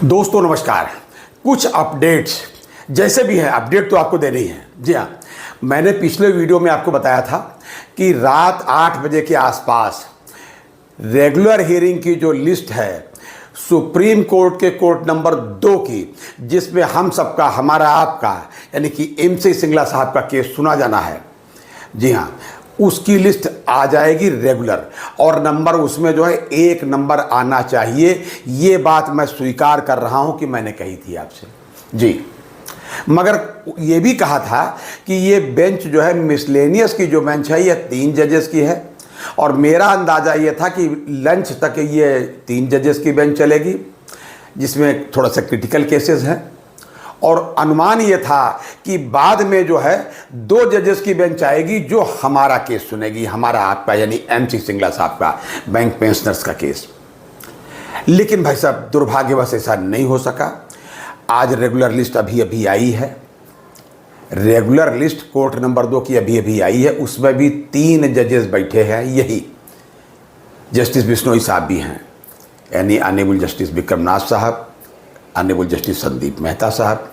दोस्तों नमस्कार। कुछ अपडेट्स जैसे भी हैं, अपडेट तो आपको देनी है। जी हाँ, मैंने पिछले वीडियो में आपको बताया था कि रात 8 बजे के आसपास रेगुलर हियरिंग की जो लिस्ट है सुप्रीम कोर्ट के कोर्ट नंबर 2 की, जिसमें हम सबका, हमारा आपका यानी कि MC सिंगला साहब का केस सुना जाना है। जी हाँ, उसकी लिस्ट आ जाएगी रेगुलर, और नंबर उसमें जो है 1 नंबर आना चाहिए। ये बात मैं स्वीकार कर रहा हूं कि मैंने कही थी आपसे जी। मगर ये भी कहा था कि ये बेंच जो है मिसलेनियस की जो बेंच है ये 3 जजेस की है, और मेरा अंदाज़ा ये था कि लंच तक ये 3 जजेस की बेंच चलेगी, जिसमें थोड़ा सा क्रिटिकल केसेस हैं। और अनुमान ये था कि बाद में जो है 2 जजेस की बेंच आएगी जो हमारा केस सुनेगी, हमारा आपका यानी MC सिंगला साहब का बैंक पेंशनर्स का केस। लेकिन भाई साहब दुर्भाग्यवश ऐसा नहीं हो सका। आज रेगुलर लिस्ट अभी आई है, रेगुलर लिस्ट कोर्ट नंबर 2 की अभी आई है। उसमें भी 3 जजेस बैठे हैं, यही जस्टिस बिश्नोई साहब भी हैं, यानी ऑनरेबल जस्टिस विक्रमनाथ साहब, ऑनरेबल जस्टिस संदीप मेहता साहब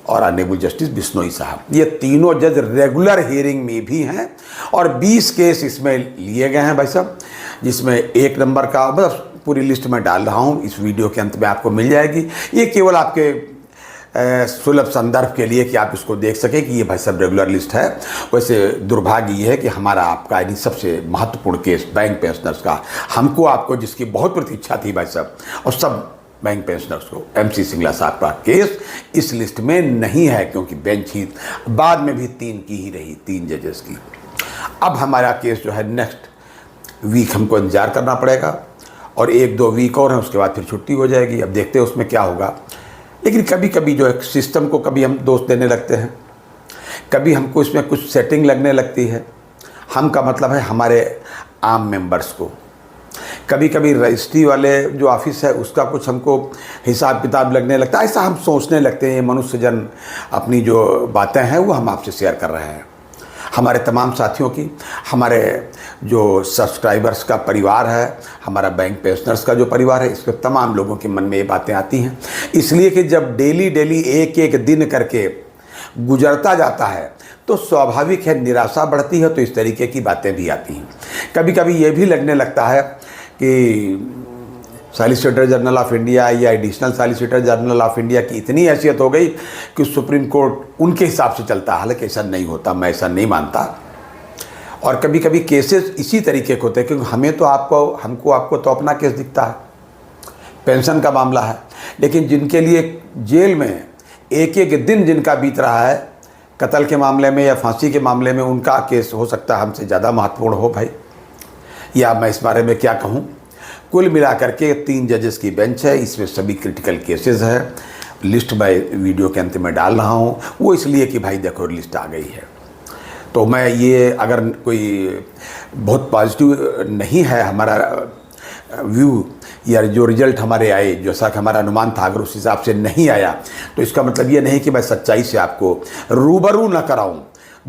और ऑनरेबल जस्टिस बिश्नोई साहब। ये तीनों जज रेगुलर हियरिंग में भी हैं, और 20 केस इसमें लिए गए हैं भाई साहब, जिसमें 1 नंबर का बस पूरी लिस्ट में डाल रहा हूँ, इस वीडियो के अंत में आपको मिल जाएगी। ये केवल आपके सुलभ संदर्भ के लिए कि आप इसको देख सकें कि ये भाई साहब रेगुलर लिस्ट है। वैसे दुर्भाग्य ये है कि हमारा आपका यानी सबसे महत्वपूर्ण केस बैंक पेंशनर्स का, हमको आपको जिसकी बहुत प्रतीक्षा थी भाई साहब, और सब बैंक पेंशनर्स को, MC सिंगला साहब का केस इस लिस्ट में नहीं है, क्योंकि बेंच ही बाद में भी 3 की ही रही, 3 जजेस की। अब हमारा केस जो है नेक्स्ट वीक हमको इंतजार करना पड़ेगा, और 1-2 वीक और हैं, उसके बाद फिर छुट्टी हो जाएगी। अब देखते हैं उसमें क्या होगा। लेकिन कभी कभी जो है सिस्टम को कभी हम दोष देने लगते हैं, कभी हमको इसमें कुछ सेटिंग लगने लगती है। हम का मतलब है हमारे आम मेंबर्स को। कभी कभी रजिस्ट्री वाले जो ऑफिस है उसका कुछ हमको हिसाब किताब लगने लगता है, ऐसा हम सोचने लगते हैं। ये मनुष्य जन अपनी जो बातें हैं वो हम आपसे शेयर कर रहे हैं। हमारे तमाम साथियों की, हमारे जो सब्सक्राइबर्स का परिवार है, हमारा बैंक पेंशनर्स का जो परिवार है, इसके तमाम लोगों के मन में ये बातें आती हैं। इसलिए कि जब डेली एक दिन करके गुजरता जाता है तो स्वाभाविक है निराशा बढ़ती है, तो इस तरीके की बातें भी आती हैं। कभी कभी ये भी लगने लगता है कि सॉलिसिटर जनरल ऑफ इंडिया या additional solicitor general of India की इतनी हैसियत हो गई कि सुप्रीम कोर्ट उनके हिसाब से चलता है। हालांकि ऐसा नहीं होता, मैं ऐसा नहीं मानता। और कभी कभी केसेस इसी तरीके के होते हैं, क्योंकि हमको आपको तो अपना केस दिखता है, पेंशन का मामला है। लेकिन जिनके लिए जेल में एक दिन जिनका बीत रहा है कत्ल के मामले में या फांसी के मामले में, उनका केस हो सकता है हमसे ज़्यादा महत्वपूर्ण हो भाई। या मैं इस बारे में क्या कहूँ। कुल मिलाकर के 3 जजेस की बेंच है, इसमें सभी क्रिटिकल केसेस है। लिस्ट मैं वीडियो के अंत में डाल रहा हूँ, वो इसलिए कि भाई देखो लिस्ट आ गई है। तो मैं ये अगर कोई बहुत पॉजिटिव नहीं है हमारा व्यू या जो रिजल्ट हमारे आए, जैसा कि हमारा अनुमान था, अगर उस हिसाब से नहीं आया तो इसका मतलब ये नहीं कि मैं सच्चाई से आपको रूबरू न कराऊं।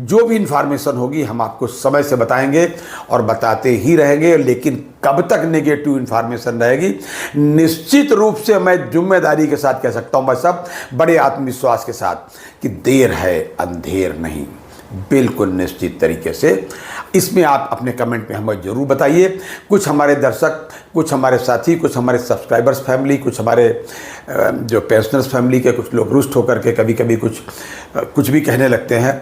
जो भी इन्फॉर्मेशन होगी हम आपको समय से बताएंगे और बताते ही रहेंगे। लेकिन कब तक नेगेटिव इन्फॉर्मेशन रहेगी, निश्चित रूप से मैं जिम्मेदारी के साथ कह सकता हूँ, बस सब बड़े आत्मविश्वास के साथ, कि देर है अंधेर नहीं, बिल्कुल निश्चित तरीके से। इसमें आप अपने कमेंट में हमें ज़रूर बताइए। कुछ हमारे दर्शक, कुछ हमारे साथी, कुछ हमारे सब्सक्राइबर्स फैमिली, कुछ हमारे जो पेंशनर्स फैमिली के कुछ लोग रुष्ट होकर के कभी कभी कुछ भी कहने लगते हैं,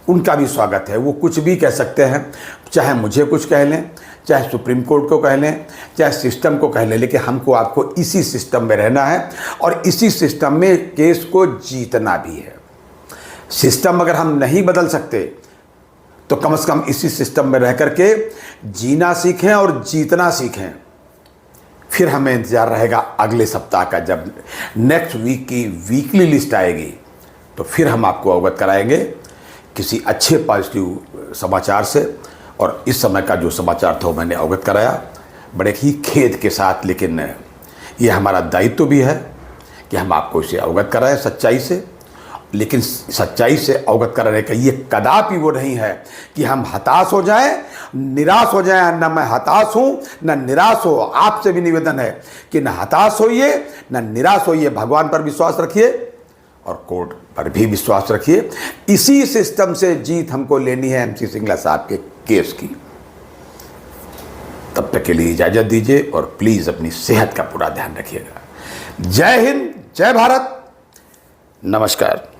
उनका भी स्वागत है। वो कुछ भी कह सकते हैं, चाहे मुझे कुछ कह लें, चाहे सुप्रीम कोर्ट को कह लें, चाहे सिस्टम को कह लें, लेकिन हमको आपको इसी सिस्टम में रहना है और इसी सिस्टम में केस को जीतना भी है। सिस्टम अगर हम नहीं बदल सकते तो कम से कम इसी सिस्टम में रह करके जीना सीखें और जीतना सीखें। फिर हमें इंतज़ार रहेगा अगले सप्ताह का, जब नेक्स्ट वीक की वीकली लिस्ट आएगी, तो फिर हम आपको अवगत कराएंगे किसी अच्छे पॉजिटिव समाचार से। और इस समय का जो समाचार था वो मैंने अवगत कराया बड़े ही खेद के साथ, लेकिन ये हमारा दायित्व भी है कि हम आपको इसे अवगत कराएं सच्चाई से। लेकिन सच्चाई से अवगत कराने का ये कदापि वो नहीं है कि हम हताश हो जाएं निराश हो जाए, न मैं हताश हूं न निराश हो। आपसे भी निवेदन है कि न हताश होइए न निराश होइए, भगवान पर विश्वास रखिए और कोर्ट पर भी विश्वास रखिए। इसी सिस्टम से जीत हमको लेनी है MC सिंगला साहब के केस की। तब तक के लिए इजाजत दीजिए और प्लीज अपनी सेहत का पूरा ध्यान रखिएगा। जय हिंद, जय भारत, नमस्कार।